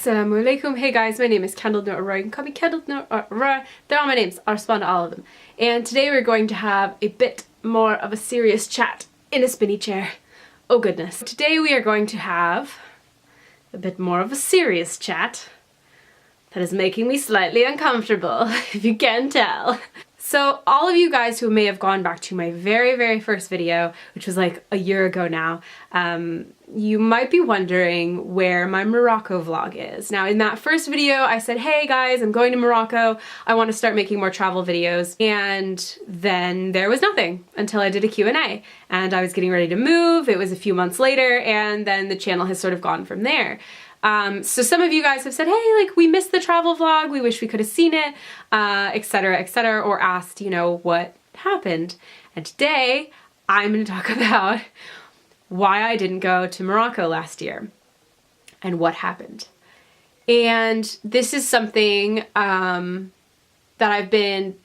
Assalamu alaikum. Hey guys, my name is Kendall Noor Roy. You can call me Kendall Noor Roy. They're all my names. I'll respond to all of them. And today we're going to have a bit more of a serious chat in a spinny chair. Oh goodness. Today we are going to have a bit more of a serious chat that is making me slightly uncomfortable, if you can tell. So all of you guys who may have gone back to my very first video, which was like a year ago now, you might be wondering where my Morocco vlog is. Now in that first video I said, hey guys, I'm going to Morocco, I want to start making more travel videos, and then there was nothing until I did a Q&A, and I was getting ready to move. It was a few months later, and then the channel has sort of gone from there. So some of you guys have said, hey, like, we missed the travel vlog, we wish we could have seen it, etc, or asked, you know, what happened. And today I'm going to talk about why I didn't go to Morocco last year and what happened. And this is something that I've been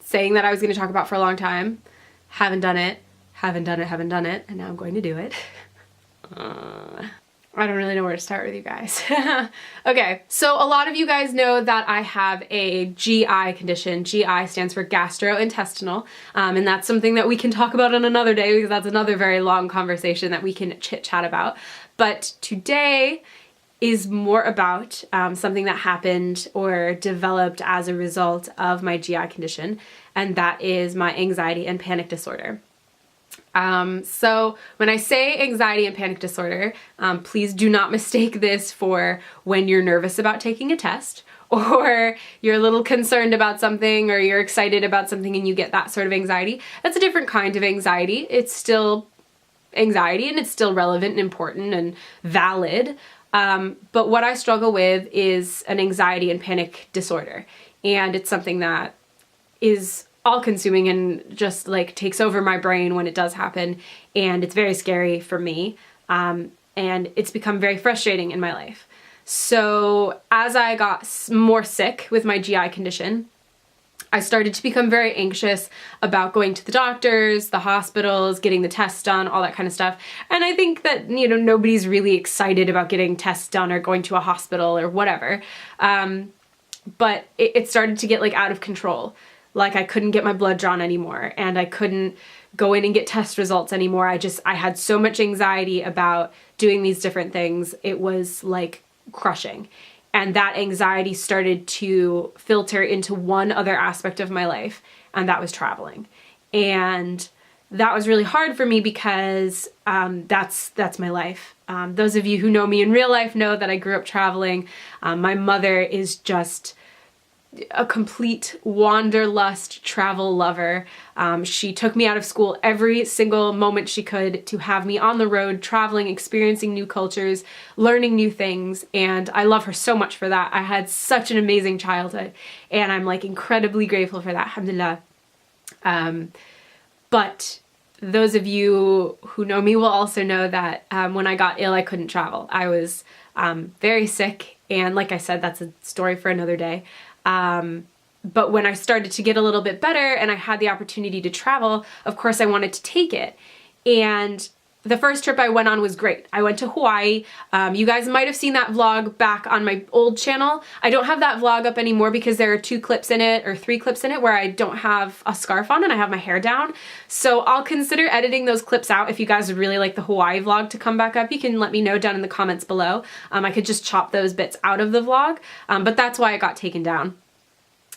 saying that I was going to talk about for a long time. Haven't done it, and now I'm going to do it. I don't really know where to start with you guys. Okay, so a lot of you guys know that I have a GI condition. GI stands for gastrointestinal, and that's something that we can talk about on another day because that's another very long conversation that we can chit-chat about. But today is more about something that happened or developed as a result of my GI condition, and that is my anxiety and panic disorder. So when I say anxiety and panic disorder, please do not mistake this for when you're nervous about taking a test, or you're a little concerned about something, or you're excited about something and you get that sort of anxiety. That's a different kind of anxiety. It's still anxiety and it's still relevant and important and valid. But what I struggle with is an anxiety and panic disorder. And it's something that is all-consuming and just like takes over my brain when it does happen, and it's very scary for me, and it's become very frustrating in my life. So as I got more sick with my GI condition, I started to become very anxious about going to the doctors, the hospitals, getting the tests done, all that kind of stuff. And I think that, you know, nobody's really excited about getting tests done or going to a hospital or whatever, but it started to get like out of control. Like I couldn't get my blood drawn anymore, and I couldn't go in and get test results anymore. I had so much anxiety about doing these different things. It was like crushing. And that anxiety started to filter into one other aspect of my life, and that was traveling. And that was really hard for me because that's my life. Those of you who know me in real life know that I grew up traveling. My mother is just a complete wanderlust travel lover. She took me out of school every single moment she could to have me on the road, traveling, experiencing new cultures, learning new things, and I love her so much for that. I had such an amazing childhood, and I'm like incredibly grateful for that, alhamdulillah. But those of you who know me will also know that when I got ill, I couldn't travel. I was very sick, and like I said, that's a story for another day. But when I started to get a little bit better and I had the opportunity to travel, of course I wanted to take it. And the first trip I went on was great. I went to Hawaii. You guys might have seen that vlog back on my old channel. I don't have that vlog up anymore because there are 2 clips in it, or 3 clips in it, where I don't have a scarf on and I have my hair down. So I'll consider editing those clips out. If you guys would really like the Hawaii vlog to come back up, you can let me know down in the comments below. I could just chop those bits out of the vlog, but that's why it got taken down.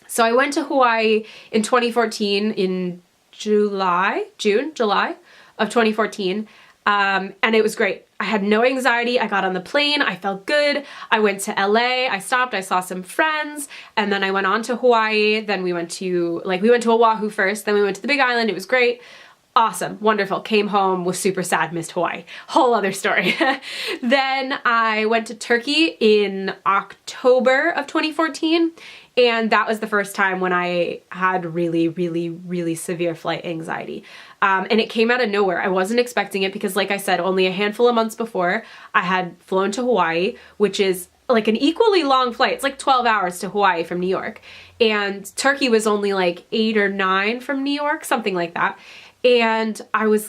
So I went to Hawaii in 2014, in July of 2014, and it was great. I had no anxiety. I got on the plane, I felt good. I went to LA, I stopped, I saw some friends, and then I went on to Hawaii. Then we went to Oahu first, then we went to the Big Island. It was great. Awesome, wonderful. Came home, was super sad, missed Hawaii. Whole other story. Then I went to Turkey in October of 2014, and that was the first time when I had really severe flight anxiety. And it came out of nowhere. I wasn't expecting it because, like I said, only a handful of months before I had flown to Hawaii, which is like an equally long flight. It's like 12 hours to Hawaii from New York. And Turkey was only like 8 or 9 from New York, something like that. And I was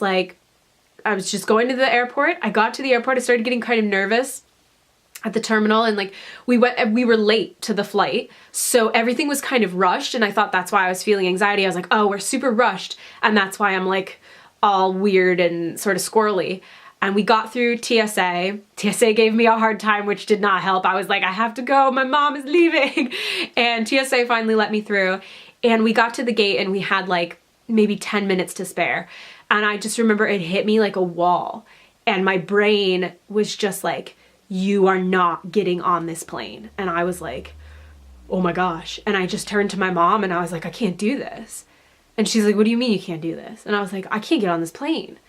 just going to the airport. I got to the airport, I started getting kind of nervous. at the terminal, and like we were late to the flight, so everything was kind of rushed, and I thought that's why I was feeling anxiety. I was like, oh, we're super rushed, and that's why I'm like all weird and sort of squirrely. And we got through TSA. TSA gave me a hard time, which did not help. I was like, I have to go, my mom is leaving. And TSA finally let me through, and we got to the gate, and we had like maybe 10 minutes to spare. And I just remember it hit me like a wall, and my brain was just like, you are not getting on this plane. And I was like, oh my gosh. And I just turned to my mom and I was like, I can't do this. And she's like, what do you mean you can't do this? And I was like, I can't get on this plane.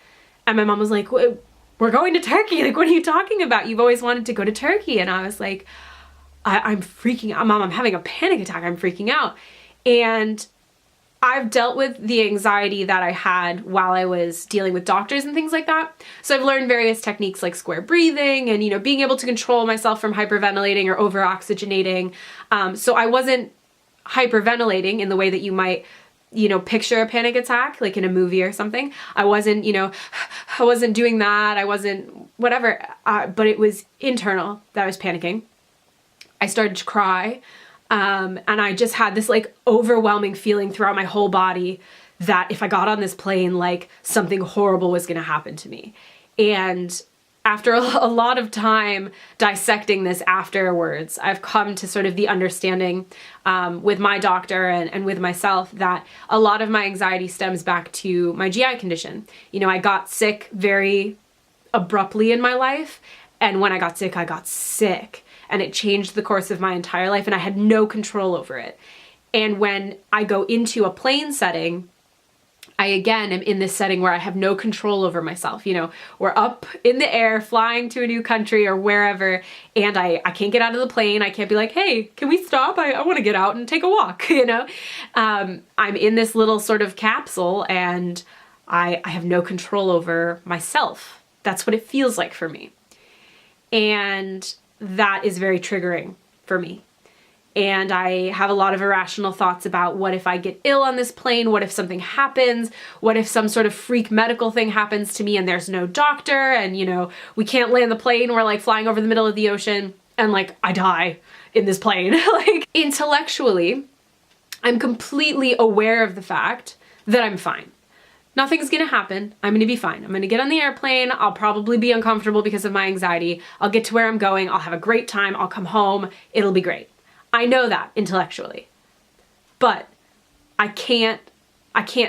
And my mom was like, we're going to Turkey. Like, what are you talking about? You've always wanted to go to Turkey. And I was like, I'm freaking out. Mom, I'm having a panic attack. I'm freaking out. And I've dealt with the anxiety that I had while I was dealing with doctors and things like that. So I've learned various techniques like square breathing and, you know, being able to control myself from hyperventilating or over-oxygenating. So I wasn't hyperventilating in the way that you might, you know, picture a panic attack, like in a movie or something. I wasn't, you know, I wasn't doing that. I wasn't whatever, but it was internal that I was panicking. I started to cry. And I just had this like overwhelming feeling throughout my whole body that if I got on this plane, like something horrible was going to happen to me. And after a lot of time dissecting this afterwards, I've come to sort of the understanding with my doctor and with myself that a lot of my anxiety stems back to my GI condition. You know, I got sick very abruptly in my life. And when I got sick, and it changed the course of my entire life, and I had no control over it. And when I go into a plane setting, I again am in this setting where I have no control over myself. You know, we're up in the air flying to a new country or wherever, and I can't get out of the plane. I can't be like, hey, can we stop? I want to get out and take a walk, you know? I'm in this little sort of capsule, and I have no control over myself. That's what it feels like for me. And that is very triggering for me. And I have a lot of irrational thoughts about what if I get ill on this plane? What if something happens? What if some sort of freak medical thing happens to me and there's no doctor and, you know, we can't land the plane, we're like flying over the middle of the ocean and like I die in this plane. Like intellectually, I'm completely aware of the fact that I'm fine. Nothing's gonna happen. I'm gonna be fine. I'm gonna get on the airplane. I'll probably be uncomfortable because of my anxiety. I'll get to where I'm going. I'll have a great time. I'll come home. It'll be great. I know that intellectually, but I can't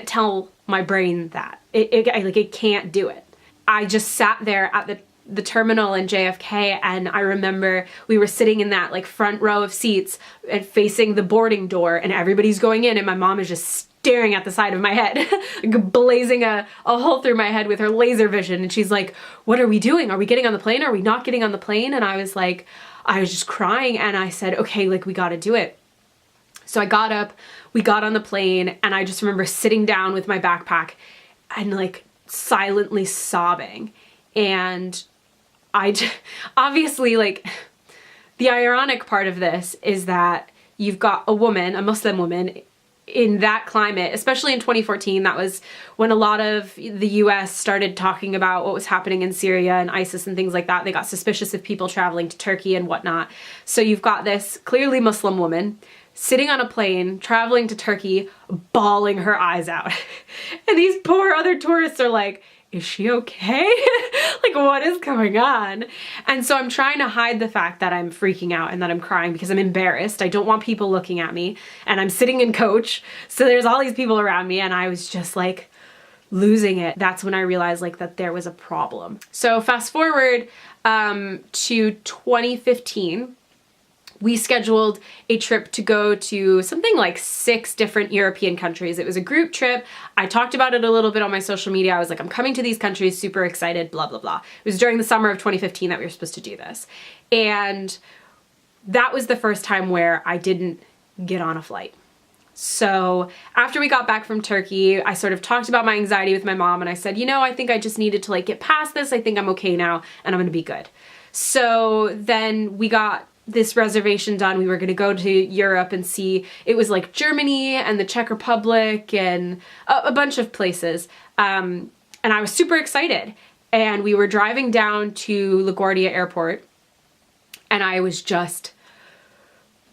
tell my brain that. It can't do it. I just sat there at the terminal in JFK, and I remember we were sitting in that like front row of seats and facing the boarding door, and everybody's going in, and my mom is just staring at the side of my head, like blazing a hole through my head with her laser vision. And she's like, what are we doing? Are we getting on the plane? Are we not getting on the plane? And I was like, I was just crying, and I said, okay, like we gotta do it. So I got up, we got on the plane, and I just remember sitting down with my backpack and like silently sobbing. And obviously, like, the ironic part of this is that you've got a woman, a Muslim woman, in that climate, especially in 2014, that was when a lot of the US started talking about what was happening in Syria and ISIS and things like that. They got suspicious of people traveling to Turkey and whatnot. So you've got this clearly Muslim woman sitting on a plane, traveling to Turkey, bawling her eyes out. And these poor other tourists are like, is she okay? Like, what is going on? And so I'm trying to hide the fact that I'm freaking out and that I'm crying because I'm embarrassed. I don't want people looking at me, and I'm sitting in coach. So there's all these people around me, and I was just like losing it. That's when I realized like that there was a problem. So fast forward to 2015, we scheduled a trip to go to something like 6 different European countries. It was a group trip. I talked about it a little bit on my social media. I was like, I'm coming to these countries, super excited, blah, blah, blah. It was during the summer of 2015 that we were supposed to do this. And that was the first time where I didn't get on a flight. So after we got back from Turkey, I sort of talked about my anxiety with my mom, and I said, you know, I think I just needed to like get past this. I think I'm okay now, and I'm gonna be good. So then we got this reservation done. We were going to go to Europe and see, it was like Germany and the Czech Republic and a bunch of places. And I was super excited. And we were driving down to LaGuardia Airport, And I was just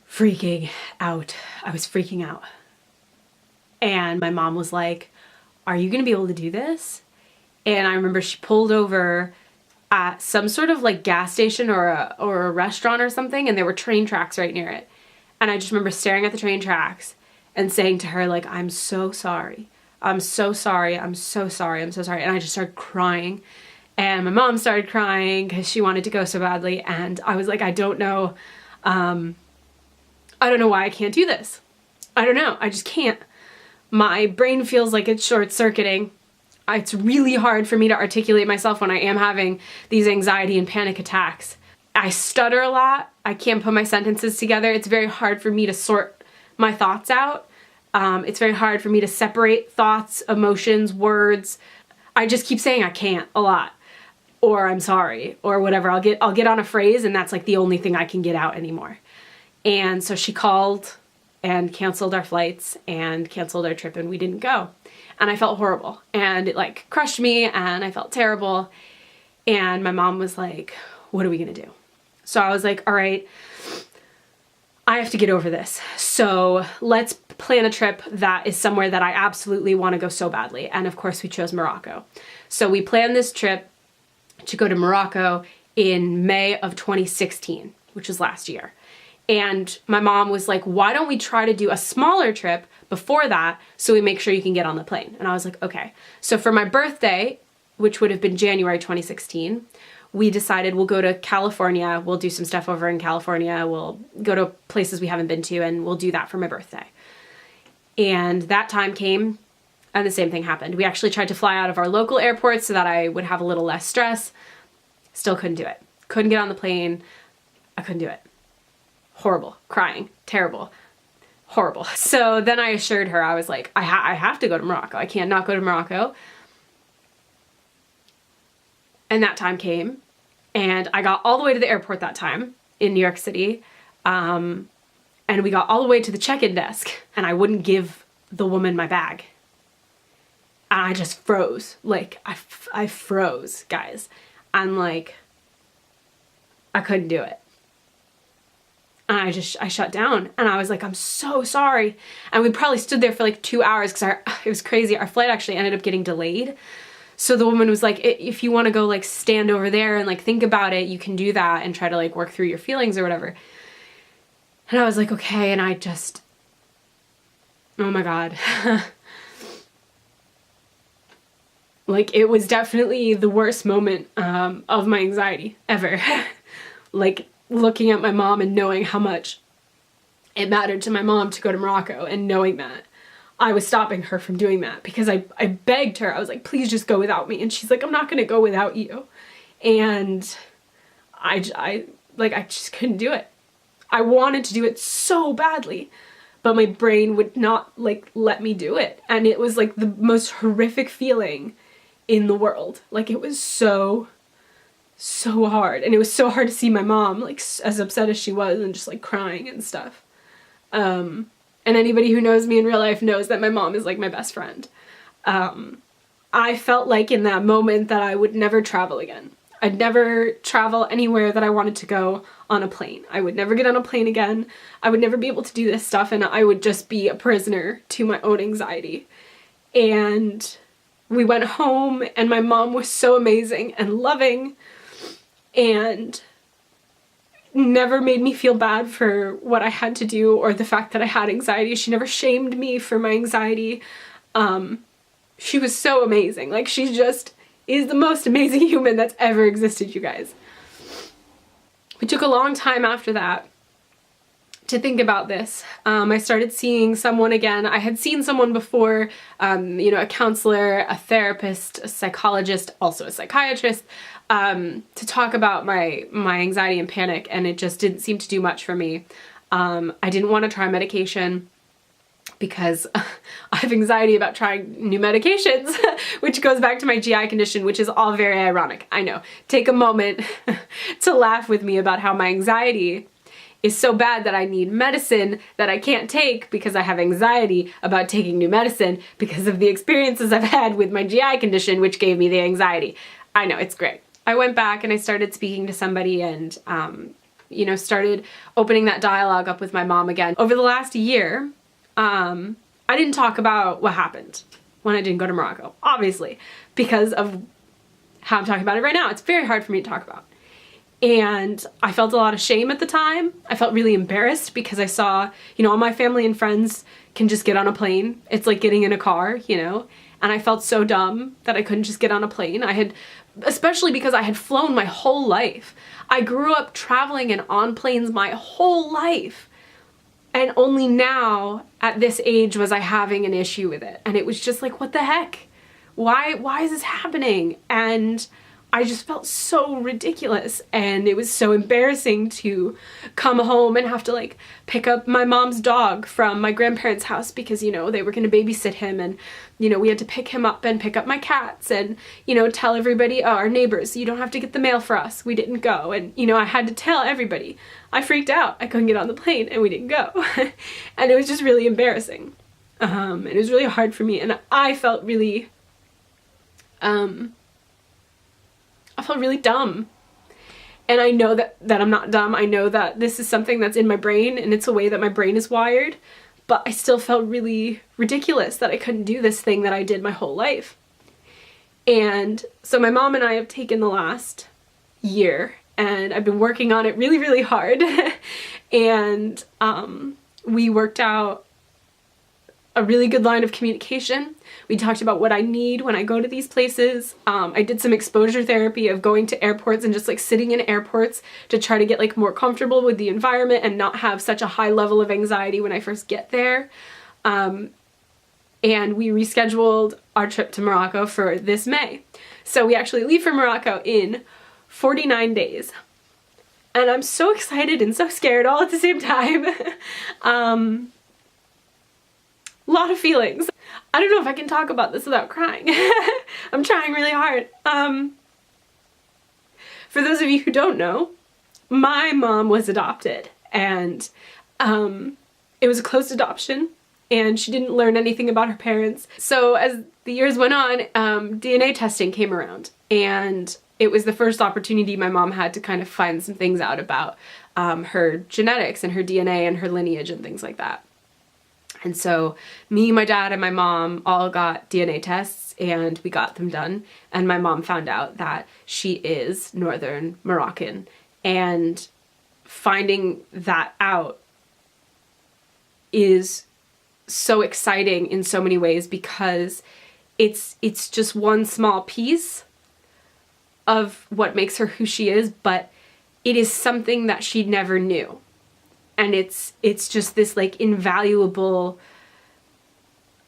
freaking out. I was freaking out. And my mom was like, are you gonna be able to do this? And I remember she pulled over at some sort of like gas station or a restaurant or something, and there were train tracks right near it. And I just remember staring at the train tracks and saying to her, like, I'm so sorry. I'm so sorry. I'm so sorry. I'm so sorry. And I just started crying. And my mom started crying because she wanted to go so badly. And I was like, I don't know why I can't do this. I don't know. I just can't. My brain feels like it's short-circuiting. It's really hard for me to articulate myself when I am having these anxiety and panic attacks. I stutter a lot. I can't put my sentences together. It's very hard for me to sort my thoughts out. It's very hard for me to separate thoughts, emotions, words. I just keep saying I can't a lot, or I'm sorry, or whatever. I'll get on a phrase, and that's like the only thing I can get out anymore. And so she called and canceled our flights and canceled our trip, and we didn't go. And I felt horrible, and it like crushed me, and I felt terrible. And my mom was like, what are we gonna do? So I was like, all right, I have to get over this. So let's plan a trip that is somewhere that I absolutely want to go so badly. And of course we chose Morocco. So we planned this trip to go to Morocco in May of 2016, which was last year. And my mom was like, why don't we try to do a smaller trip before that so we make sure you can get on the plane? And I was like, okay. So for my birthday, which would have been January 2016, we decided we'll go to California. We'll do some stuff over in California. We'll go to places we haven't been to, and we'll do that for my birthday. And that time came, and the same thing happened. We actually tried to fly out of our local airport so that I would have a little less stress. Still couldn't do it. Couldn't get on the plane. I couldn't do it. Horrible. Crying. Terrible. Horrible. So then I assured her, I was like, I have to go to Morocco. I can't not go to Morocco. And that time came, and I got all the way to the airport that time in New York City. And we got all the way to the check-in desk, and I wouldn't give the woman my bag. And I just froze. Like, I froze, guys. And like, I couldn't do it. And I shut down, and I was like, I'm so sorry. And we probably stood there for like 2 hours because it was crazy. Our flight actually ended up getting delayed. So the woman was like, if you want to go like stand over there and like think about it, you can do that and try to like work through your feelings or whatever. And I was like, okay. And I just, oh my God. Like, it was definitely the worst moment of my anxiety ever. Like, looking at my mom and knowing how much it mattered to my mom to go to Morocco, and knowing that I was stopping her from doing that because I begged her. I was like, please just go without me. And she's like, I'm not going to go without you. And I just couldn't do it. I wanted to do it so badly, but my brain would not like let me do it. And it was like the most horrific feeling in the world. Like, it was so hard. And it was so hard to see my mom like as upset as she was and just like crying and stuff. And anybody who knows me in real life knows that my mom is like my best friend. I felt like in that moment that I would never travel again. I'd never travel anywhere that I wanted to go on a plane. I would never get on a plane again. I would never be able to do this stuff, and I would just be a prisoner to my own anxiety. And we went home, and my mom was so amazing and loving and never made me feel bad for what I had to do or the fact that I had anxiety. She never shamed me for my anxiety. She was so amazing. Like, she just is the most amazing human that's ever existed, you guys. We took a long time after that to think about this. I started seeing someone again. I had seen someone before, you know, a counselor, a therapist, a psychologist, also a psychiatrist, to talk about my anxiety and panic, and it just didn't seem to do much for me. I didn't want to try medication because I have anxiety about trying new medications, which goes back to my GI condition, which is all very ironic. I know. Take a moment to laugh with me about how my anxiety is so bad that I need medicine that I can't take because I have anxiety about taking new medicine because of the experiences I've had with my GI condition, which gave me the anxiety. I know, it's great. I went back and I started speaking to somebody, and you know, started opening that dialogue up with my mom again. Over the last year, I didn't talk about what happened when I didn't go to Morocco, obviously, because of how I'm talking about it right now. It's very hard for me to talk about. And I felt a lot of shame at the time. I felt really embarrassed because I saw, you know, all my family and friends can just get on a plane. It's like getting in a car, you know, and I felt so dumb that I couldn't just get on a plane. Especially because I had flown my whole life. I grew up traveling and on planes my whole life. And only now, at this age, was I having an issue with it. And it was just like, what the heck? Why is this happening? And I just felt so ridiculous, and it was so embarrassing to come home and have to like pick up my mom's dog from my grandparents' house because, you know, they were going to babysit him, and, you know, we had to pick him up and pick up my cats and, you know, tell everybody, oh, our neighbors, you don't have to get the mail for us. We didn't go. And, you know, I had to tell everybody. I freaked out. I couldn't get on the plane and we didn't go. And it was just really embarrassing. And it was really hard for me, and I felt really dumb. And I know that I'm not dumb. I know that this is something that's in my brain and it's a way that my brain is wired, but I still felt really ridiculous that I couldn't do this thing that I did my whole life. And so my mom and I have taken the last year, and I've been working on it really, really hard. And we worked out a really good line of communication. We talked about what I need when I go to these places. I did some exposure therapy of going to airports and just like sitting in airports to try to get like more comfortable with the environment and not have such a high level of anxiety when I first get there. And we rescheduled our trip to Morocco for this May. So we actually leave for Morocco in 49 days. And I'm so excited and so scared all at the same time. Lot of feelings. I don't know if I can talk about this without crying. I'm trying really hard. For those of you who don't know, my mom was adopted, and it was a closed adoption, and she didn't learn anything about her parents. So as the years went on, DNA testing came around, and it was the first opportunity my mom had to kind of find some things out about her genetics and her DNA and her lineage and things like that. And so me, my dad, and my mom all got DNA tests, and we got them done. And my mom found out that she is Northern Moroccan. And finding that out is so exciting in so many ways, because it's just one small piece of what makes her who she is, but it is something that she never knew. And it's just this like invaluable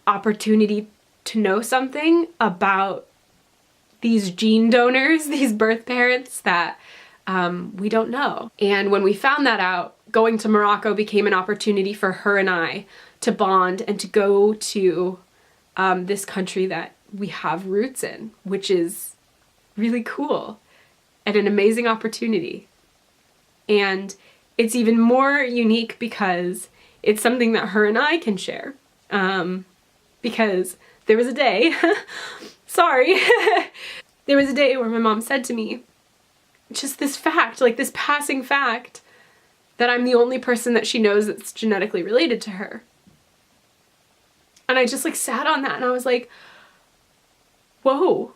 opportunity to know something about these gene donors, these birth parents that we don't know. And when we found that out, going to Morocco became an opportunity for her and I to bond and to go to this country that we have roots in, which is really cool and an amazing opportunity. And it's even more unique because it's something that her and I can share. Because there was a day, sorry, there was a day where my mom said to me, just this fact, like this passing fact, that I'm the only person that she knows that's genetically related to her. And I just like sat on that and I was like, whoa,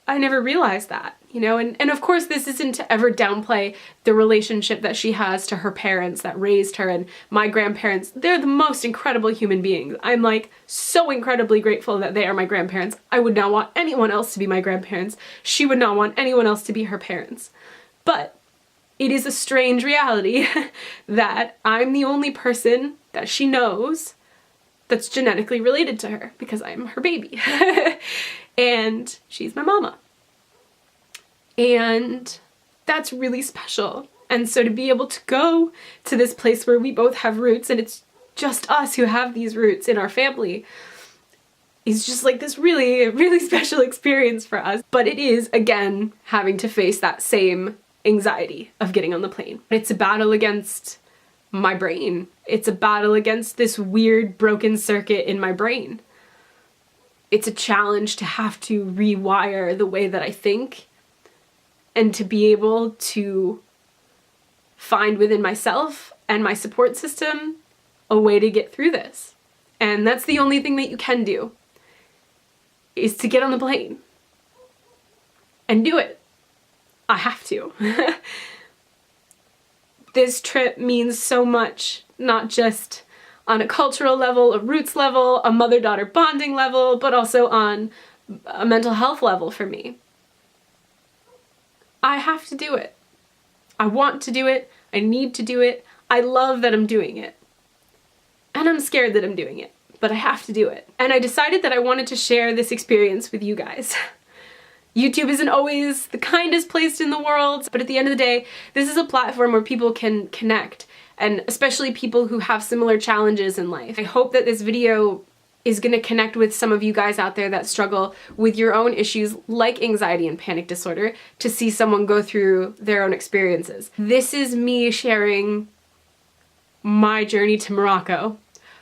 I never realized that, you know? And of course this isn't to ever downplay the relationship that she has to her parents that raised her, and my grandparents. They're the most incredible human beings. I'm like so incredibly grateful that they are my grandparents. I would not want anyone else to be my grandparents. She would not want anyone else to be her parents. But it is a strange reality that I'm the only person that she knows that's genetically related to her, because I'm her baby. And she's my mama. And that's really special. And so to be able to go to this place where we both have roots, and it's just us who have these roots in our family, is just like this really, really special experience for us. But it is, again, having to face that same anxiety of getting on the plane. It's a battle against my brain. It's a battle against this weird broken circuit in my brain. It's a challenge to have to rewire the way that I think, and to be able to find within myself and my support system a way to get through this. And that's the only thing that you can do, is to get on the plane and do it. I have to. This trip means so much, not just on a cultural level, a roots level, a mother-daughter bonding level, but also on a mental health level for me. I have to do it. I want to do it. I need to do it. I love that I'm doing it. And I'm scared that I'm doing it, but I have to do it. And I decided that I wanted to share this experience with you guys. YouTube isn't always the kindest place in the world, but at the end of the day, this is a platform where people can connect, and especially people who have similar challenges in life. I hope that this video is going to connect with some of you guys out there that struggle with your own issues like anxiety and panic disorder, to see someone go through their own experiences. This is me sharing my journey to Morocco,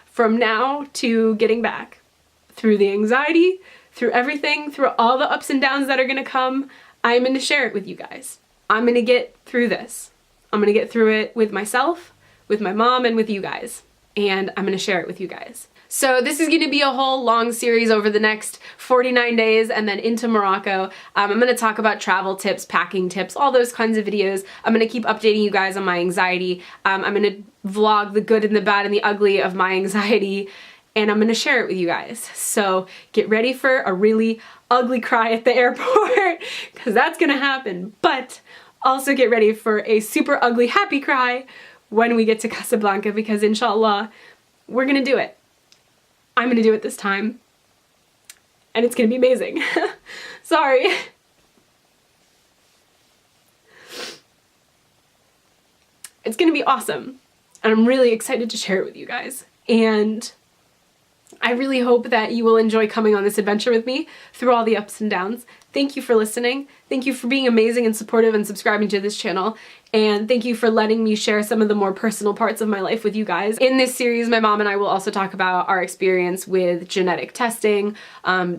from now to getting back, through the anxiety, through everything, through all the ups and downs that are gonna come. I'm gonna share it with you guys. I'm gonna get through this. I'm gonna get through it with myself, with my mom, and with you guys. And I'm gonna share it with you guys. So this is gonna be a whole long series over the next 49 days and then into Morocco. I'm gonna talk about travel tips, packing tips, all those kinds of videos. I'm gonna keep updating you guys on my anxiety. I'm gonna vlog the good and the bad and the ugly of my anxiety, and I'm gonna share it with you guys. So get ready for a really ugly cry at the airport, because that's gonna happen. But also get ready for a super ugly happy cry when we get to Casablanca, because inshallah, we're gonna do it. I'm gonna do it this time, and it's gonna be amazing. Sorry. It's gonna be awesome, and I'm really excited to share it with you guys. And I really hope that you will enjoy coming on this adventure with me through all the ups and downs. Thank you for listening. Thank you for being amazing and supportive and subscribing to this channel. And thank you for letting me share some of the more personal parts of my life with you guys. In this series, my mom and I will also talk about our experience with genetic testing,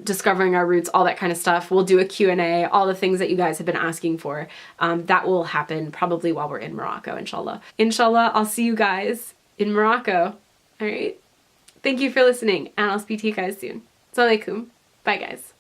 discovering our roots, all that kind of stuff. We'll do a Q&A, all the things that you guys have been asking for. That will happen probably while we're in Morocco, inshallah. Inshallah, I'll see you guys in Morocco. All right? Thank you for listening, and I'll speak to you guys soon. Assalamu alaikum. Bye, guys.